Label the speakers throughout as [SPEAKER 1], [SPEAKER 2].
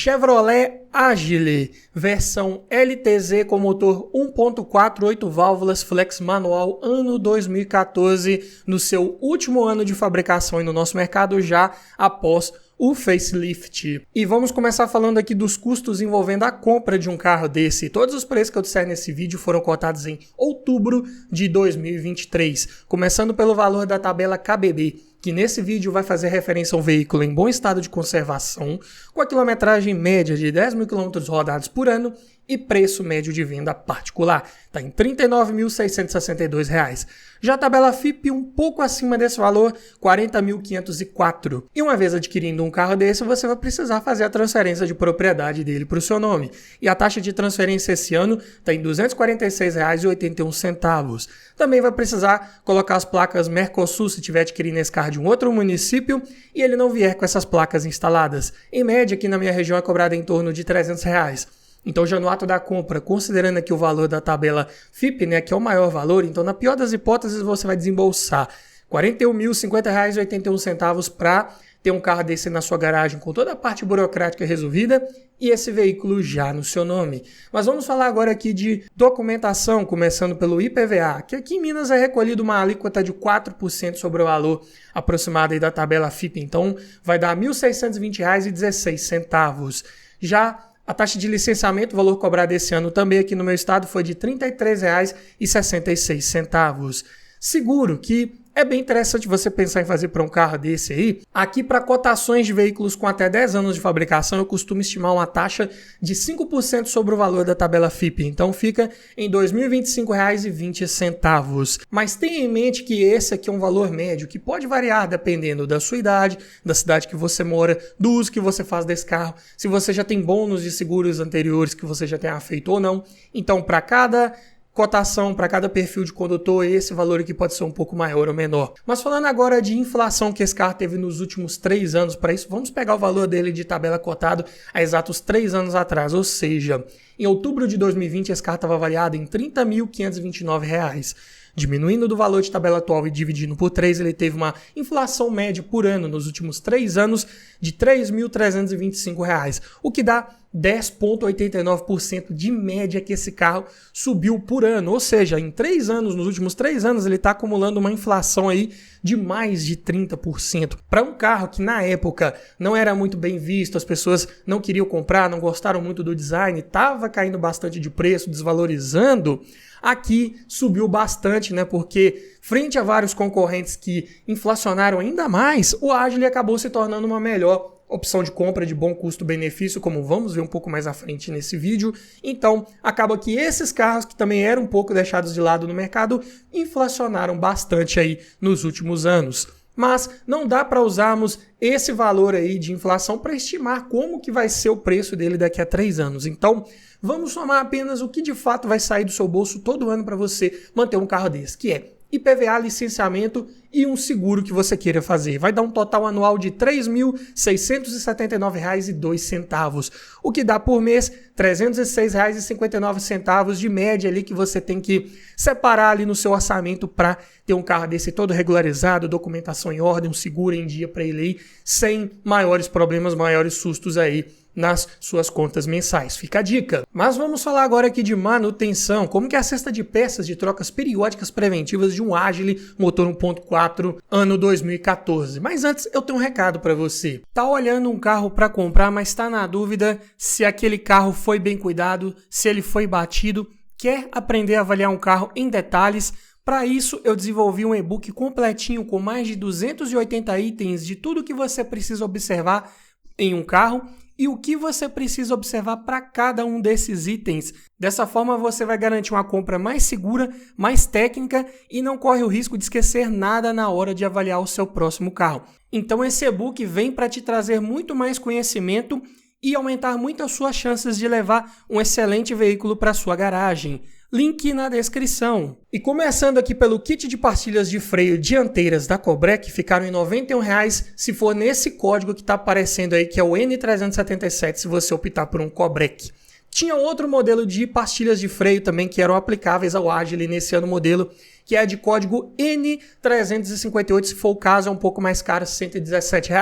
[SPEAKER 1] Chevrolet Agile, versão LTZ com motor 1.4, 8 válvulas, flex manual, ano 2014, no seu último ano de fabricação e no nosso mercado já após o facelift. E vamos começar falando aqui dos custos envolvendo a compra de um carro desse. Todos os preços que eu disser nesse vídeo foram cotados em outubro de 2023, começando pelo valor da tabela KBB, que nesse vídeo vai fazer referência a um veículo em bom estado de conservação, com a quilometragem média de 10 mil quilômetros rodados por ano e preço médio de venda particular. Está em R$ 39.662. Já a tabela FIPE um pouco acima desse valor, R$ 40.504. E uma vez adquirindo um carro desse, você vai precisar fazer a transferência de propriedade dele para o seu nome. E a taxa de transferência esse ano está em R$ 246,81. Também vai precisar colocar as placas Mercosul se estiver adquirindo esse carro de um outro município e ele não vier com essas placas instaladas. Em média, aqui na minha região é cobrado em torno de R$ 300. Então, já no ato da compra, considerando aqui o valor da tabela FIPE, né, que é o maior valor, então, na pior das hipóteses, você vai desembolsar R$ 41.050,81 para ter um carro desse na sua garagem com toda a parte burocrática resolvida e esse veículo já no seu nome. Mas vamos falar agora aqui de documentação, começando pelo IPVA, que aqui em Minas é recolhido uma alíquota de 4% sobre o valor aproximado aí da tabela FIPE, então vai dar R$ 1.620,16. Já a taxa de licenciamento, o valor cobrado esse ano também aqui no meu estado foi de R$ 33,66. Seguro, que é bem interessante você pensar em fazer para um carro desse aí. Aqui, para cotações de veículos com até 10 anos de fabricação, eu costumo estimar uma taxa de 5% sobre o valor da tabela FIPE. Então, fica em R$ 2.025,20. Mas tenha em mente que esse aqui é um valor médio, que pode variar dependendo da sua idade, da cidade que você mora, do uso que você faz desse carro, se você já tem bônus de seguros anteriores que você já tenha feito ou não. Então, para cada cotação, para cada perfil de condutor, esse valor aqui pode ser um pouco maior ou menor. Mas falando agora de inflação que esse carro teve nos últimos 3 anos, para isso vamos pegar o valor dele de tabela cotado há exatos 3 anos atrás, ou seja, em outubro de 2020 esse carro estava avaliado em R$ 30.529. Diminuindo do valor de tabela atual e dividindo por 3, ele teve uma inflação média por ano nos últimos 3 anos de R$ 3.325, o que dá 10,89% de média que esse carro subiu por ano. Ou seja, em 3 anos, nos últimos 3 anos, ele está acumulando uma inflação aí de mais de 30%. Para um carro que na época não era muito bem visto, as pessoas não queriam comprar, não gostaram muito do design, estava caindo bastante de preço, desvalorizando, aqui subiu bastante, né? Porque frente a vários concorrentes que inflacionaram ainda mais, o Agile acabou se tornando uma melhor opção de compra de bom custo-benefício, como vamos ver um pouco mais à frente nesse vídeo. Então, acaba que esses carros que também eram um pouco deixados de lado no mercado, inflacionaram bastante aí nos últimos anos. Mas não dá para usarmos esse valor aí de inflação para estimar como que vai ser o preço dele daqui a 3 anos. Então, vamos somar apenas o que de fato vai sair do seu bolso todo ano para você manter um carro desse, que é IPVA, licenciamento e um seguro que você queira fazer. Vai dar um total anual de R$ 3.679,02, o que dá por mês R$ 306,59 de média ali que você tem que separar ali no seu orçamento para ter um carro desse todo regularizado, documentação em ordem, um seguro em dia para ele aí, sem maiores problemas, maiores sustos aí nas suas contas mensais. Fica a dica. Mas vamos falar agora aqui de manutenção, como que é a cesta de peças de trocas periódicas preventivas de um Agile motor 1.4 ano 2014. Mas antes eu tenho um recado para você. Tá olhando um carro para comprar, mas está na dúvida se aquele carro foi bem cuidado, se ele foi batido, quer aprender a avaliar um carro em detalhes? Para isso, eu desenvolvi um e-book completinho com mais de 280 itens de tudo que você precisa observar em um carro e o que você precisa observar para cada um desses itens. Dessa forma, você vai garantir uma compra mais segura, mais técnica e não corre o risco de esquecer nada na hora de avaliar o seu próximo carro. Então, esse e-book vem para te trazer muito mais conhecimento e aumentar muito as suas chances de levar um excelente veículo para sua garagem. Link na descrição. E começando aqui pelo kit de pastilhas de freio dianteiras da Cobrec, ficaram em R$ 91,00 se for nesse código que está aparecendo aí, que é o N377, se você optar por um Cobrec. Tinha outro modelo de pastilhas de freio também que eram aplicáveis ao Agile nesse ano modelo, que é de código N358, se for o caso é um pouco mais caro, R$ 117.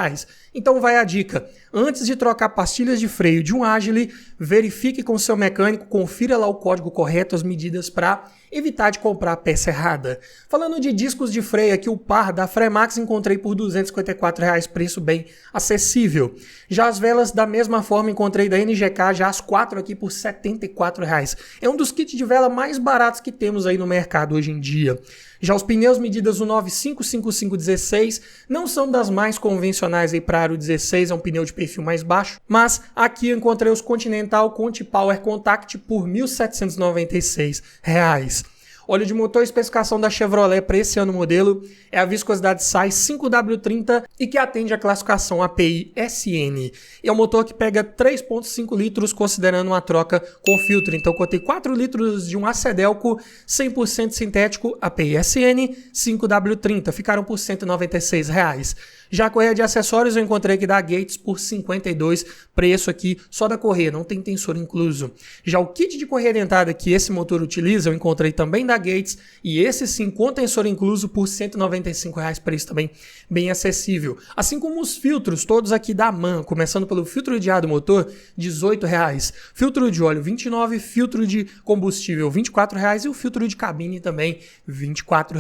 [SPEAKER 1] Então vai a dica, antes de trocar pastilhas de freio de um Agile, verifique com seu mecânico, confira lá o código correto, as medidas para evitar de comprar a peça errada. Falando de discos de freio aqui, o par da Fremax encontrei por R$ 254, preço bem acessível. Já as velas da mesma forma encontrei da NGK, já as 4 aqui por R$ 74. É um dos kits de vela mais baratos que temos aí no mercado hoje em dia. Já os pneus medidas 955516 não são das mais convencionais aí para aro 16, é um pneu de perfil mais baixo, mas aqui eu encontrei os Continental Conti Power Contact por R$ 1.796. Óleo de motor, especificação da Chevrolet para esse ano modelo é a viscosidade SAI 5W30 e que atende a classificação API-SN. E é um motor que pega 3,5 litros considerando uma troca com filtro. Então, contei 4 litros de um Acedelco 100% sintético API-SN 5W30, ficaram por R$ 196. Já a correia de acessórios eu encontrei aqui da Gates por R$ 52, preço aqui só da correia, não tem tensor incluso. Já o kit de correia dentada que esse motor utiliza eu encontrei também da Gates e esse sim com tensor incluso por R$ 195, preço também bem acessível. Assim como os filtros todos aqui da MAN, começando pelo filtro de ar do motor, R$ 18, filtro de óleo R$ 29, filtro de combustível R$ 24 e o filtro de cabine também R$ 24.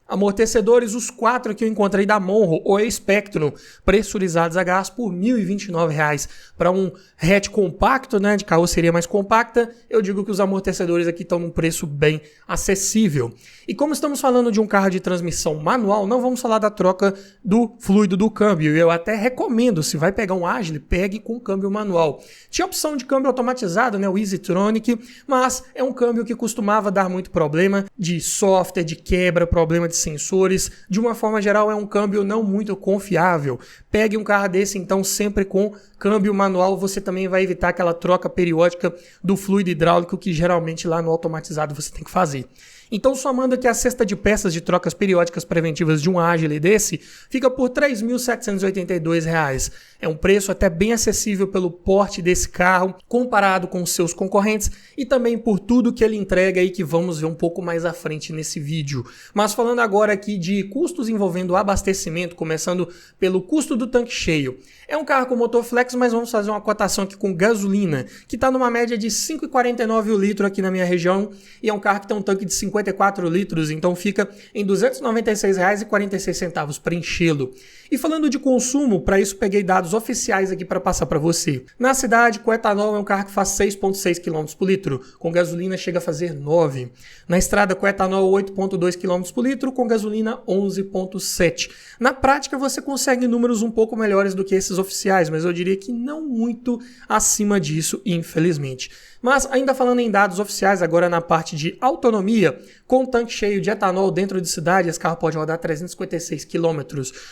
[SPEAKER 1] Amortecedores, os 4 que eu encontrei da Monro ou Spectrum, pressurizados a gás por R$ 1.029. Para um hatch compacto, né, de carroceria mais compacta, eu digo que os amortecedores aqui estão num preço bem acessível. E como estamos falando de um carro de transmissão manual, não vamos falar da troca do fluido do câmbio. Eu até recomendo, se vai pegar um Agile, pegue com câmbio manual. Tinha opção de câmbio automatizado, né, o EasyTronic, mas é um câmbio que costumava dar muito problema de software, de quebra, problema de sensores, de uma forma geral é um câmbio não muito confiável. Pegue um carro desse então sempre com câmbio manual, você também vai evitar aquela troca periódica do fluido hidráulico que geralmente lá no automatizado você tem que fazer. Então, somando aqui a cesta de peças de trocas periódicas preventivas de um Agile desse, fica por R$ 3.782. É um preço até bem acessível pelo porte desse carro, comparado com os seus concorrentes e também por tudo que ele entrega aí que vamos ver um pouco mais à frente nesse vídeo. Mas falando agora aqui de custos envolvendo abastecimento, começando pelo custo do tanque cheio. É um carro com motor flex, mas vamos fazer uma cotação aqui com gasolina, que está numa média de R$ 5,49 o litro aqui na minha região, e é um carro que tem um tanque de 54 litros, então fica em R$ 296,46 para enchê-lo. E falando de consumo, para isso peguei dados oficiais aqui para passar para você. Na cidade, com etanol é um carro que faz 6,6 km por litro, com gasolina chega a fazer 9. Na estrada, com etanol 8,2 km por litro, com gasolina 11,7. Na prática, você consegue números um pouco melhores do que esses oficiais, mas eu diria que não muito acima disso, infelizmente. Mas ainda falando em dados oficiais, agora na parte de autonomia, com tanque cheio de etanol dentro de cidade, esse carro pode rodar 356 km,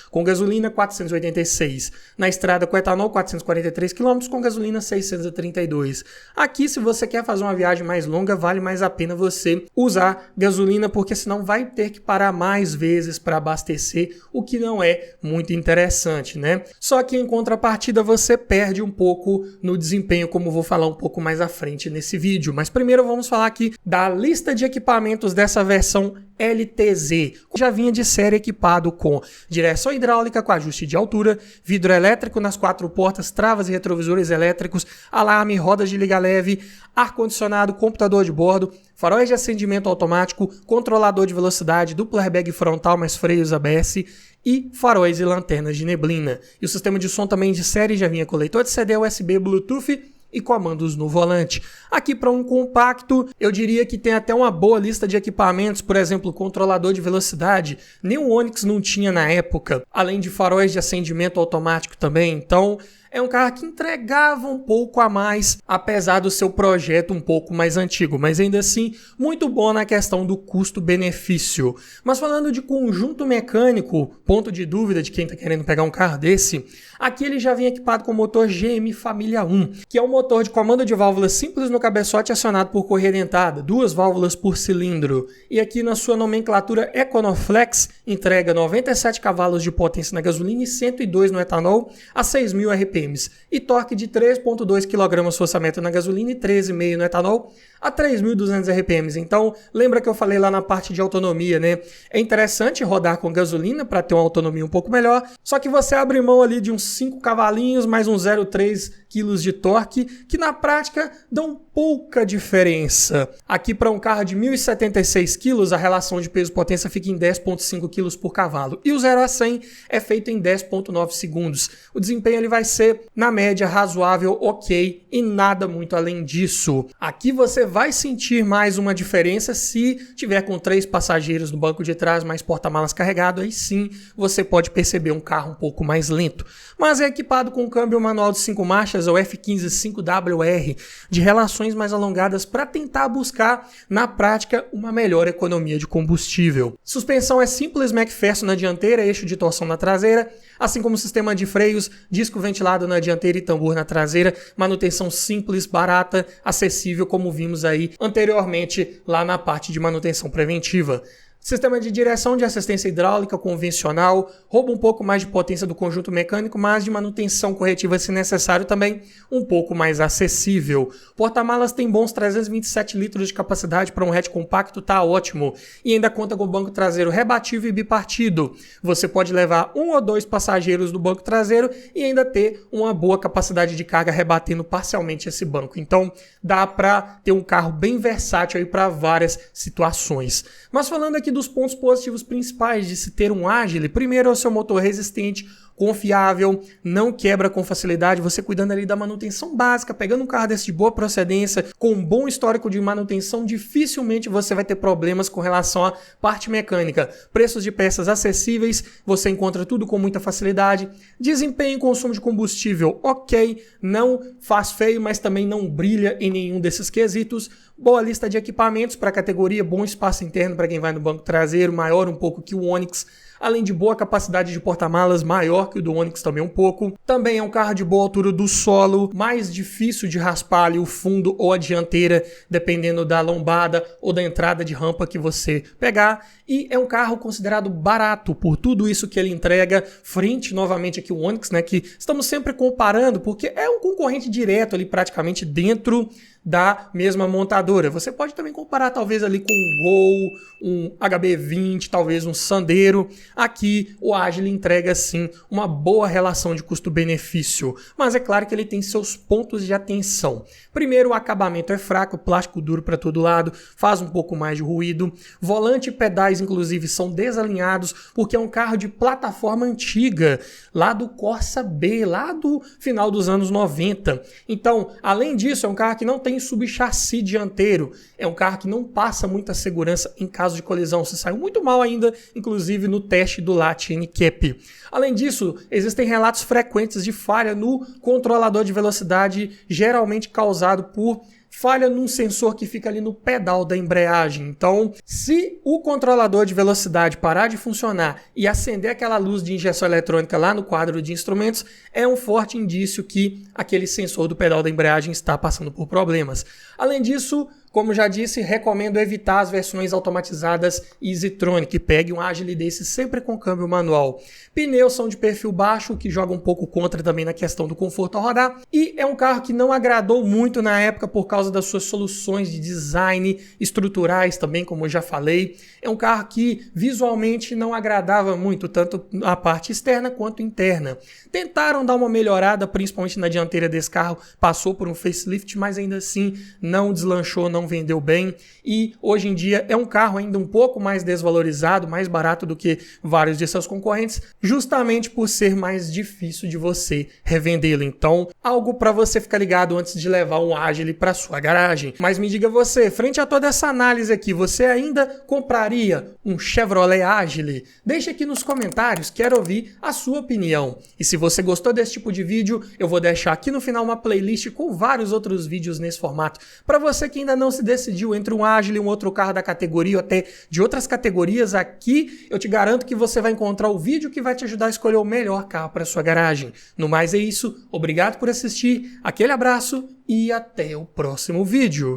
[SPEAKER 1] com gasolina 486. Na estrada com etanol 443 km, com gasolina 632. Aqui, se você quer fazer uma viagem mais longa, vale mais a pena você usar gasolina, porque senão vai ter que parar mais vezes para abastecer, o que não é muito interessante, né? Só que em contrapartida você perde um pouco no desempenho, como vou falar um pouco mais à frente nesse vídeo. Mas primeiro vamos falar aqui da lista de equipamentos dessa versão LTZ. Já vinha de série equipado com direção hidráulica com ajuste de altura, vidro elétrico nas 4 portas, travas e retrovisores elétricos, alarme, rodas de liga leve, ar-condicionado, computador de bordo, faróis de acendimento automático, controlador de velocidade, duplo airbag frontal mais freios ABS e faróis e lanternas de neblina. E o sistema de som também de série já vinha com leitor de CD, USB, Bluetooth e comandos no volante. Aqui para um compacto, eu diria que tem até uma boa lista de equipamentos, por exemplo, controlador de velocidade. Nem o Onix não tinha na época, além de faróis de acendimento automático também. Então, é um carro que entregava um pouco a mais, apesar do seu projeto um pouco mais antigo, mas ainda assim muito bom na questão do custo-benefício. Mas falando de conjunto mecânico, ponto de dúvida de quem está querendo pegar um carro desse, aqui ele já vem equipado com o motor GM Família 1, que é um motor de comando de válvulas simples no cabeçote acionado por correia dentada, 2 válvulas por cilindro. E aqui na sua nomenclatura Econoflex, entrega 97 cavalos de potência na gasolina e 102 no etanol a 6.000 RPM. RPMs e torque de 3,2 kgfm na gasolina e 13,5 no etanol a 3.200 RPMs. Então, lembra que eu falei lá na parte de autonomia, né? É interessante rodar com gasolina para ter uma autonomia um pouco melhor, só que você abre mão ali de uns 5 cavalinhos mais uns 0,3 kg de torque, que na prática dão pouca diferença. Aqui para um carro de 1.076 kg, a relação de peso-potência fica em 10,5 kg por cavalo. E o 0 a 100 é feito em 10,9 segundos. O desempenho ele vai ser, na média, razoável, ok, e nada muito além disso. Aqui você vai sentir mais uma diferença se tiver com 3 passageiros no banco de trás, mais porta-malas carregado, aí sim você pode perceber um carro um pouco mais lento. Mas é equipado com um câmbio manual de 5 marchas, ou F15 5WR, de relações mais alongadas para tentar buscar, na prática, uma melhor economia de combustível. Suspensão é simples McPherson na dianteira, eixo de torção na traseira, assim como sistema de freios, disco ventilado na dianteira e tambor na traseira, manutenção simples, barata, acessível, como vimos aí anteriormente lá na parte de manutenção preventiva. Sistema de direção de assistência hidráulica convencional, rouba um pouco mais de potência do conjunto mecânico, mas de manutenção corretiva se necessário também um pouco mais acessível. Porta-malas tem bons 327 litros de capacidade para um hatch compacto, tá ótimo. E ainda conta com banco traseiro rebatível e bipartido. Você pode levar 1 ou 2 passageiros no banco traseiro e ainda ter uma boa capacidade de carga rebatendo parcialmente esse banco. Então dá para ter um carro bem versátil aí para várias situações. Mas falando aqui dos pontos positivos principais de se ter um Agile, primeiro é o seu motor resistente, confiável, não quebra com facilidade, você cuidando ali da manutenção básica, pegando um carro desse de boa procedência, com um bom histórico de manutenção, dificilmente você vai ter problemas com relação à parte mecânica. Preços de peças acessíveis, você encontra tudo com muita facilidade. Desempenho e consumo de combustível, ok, não faz feio, mas também não brilha em nenhum desses quesitos. Boa lista de equipamentos para a categoria, bom espaço interno para quem vai no banco traseiro, maior um pouco que o Onix, além de boa capacidade de porta-malas, maior que o do Onix também um pouco. Também é um carro de boa altura do solo, mais difícil de raspar ali o fundo ou a dianteira, dependendo da lombada ou da entrada de rampa que você pegar. E é um carro considerado barato por tudo isso que ele entrega, frente novamente aqui o Onix, né, que estamos sempre comparando, porque é um concorrente direto ali praticamente dentro da mesma montadora. Você pode também comparar talvez ali com um Gol, um HB20, talvez um Sandero. Aqui o Agile entrega sim uma boa relação de custo-benefício, mas é claro que ele tem seus pontos de atenção. Primeiro, o acabamento é fraco, plástico duro para todo lado, faz um pouco mais de ruído. Volante e pedais inclusive são desalinhados porque é um carro de plataforma antiga, lá do Corsa B, lá do final dos anos 90. Então, além disso, é um carro que não tem subchassi dianteiro, é um carro que não passa muita segurança em caso de colisão. Você saiu muito mal ainda, inclusive no teste do Lat NCAP. Além disso, existem relatos frequentes de falha no controlador de velocidade, geralmente causado por falha num sensor que fica ali no pedal da embreagem. Então, se o controlador de velocidade parar de funcionar e acender aquela luz de injeção eletrônica lá no quadro de instrumentos, é um forte indício que aquele sensor do pedal da embreagem está passando por problemas. Além disso, como já disse, recomendo evitar as versões automatizadas EasyTronic. Pegue um Agile desse sempre com câmbio manual. Pneus são de perfil baixo, o que joga um pouco contra também na questão do conforto ao rodar. E é um carro que não agradou muito na época por causa das suas soluções de design estruturais também, como eu já falei. É um carro que visualmente não agradava muito, tanto a parte externa quanto interna. Tentaram dar uma melhorada, principalmente na dianteira desse carro, passou por um facelift, mas ainda assim não deslanchou, não vendeu bem, e hoje em dia é um carro ainda um pouco mais desvalorizado, mais barato do que vários de seus concorrentes, justamente por ser mais difícil de você revendê-lo. Então, algo para você ficar ligado antes de levar um Agile para sua garagem. Mas me diga você, frente a toda essa análise aqui, você ainda compraria um Chevrolet Agile? Deixa aqui nos comentários, quero ouvir a sua opinião. E se você gostou desse tipo de vídeo, eu vou deixar aqui no final uma playlist com vários outros vídeos nesse formato, para você que ainda não se decidiu entre um Agile e um outro carro da categoria ou até de outras categorias. Aqui eu te garanto que você vai encontrar o vídeo que vai te ajudar a escolher o melhor carro para sua garagem. No mais é isso, obrigado por assistir, aquele abraço e até o próximo vídeo.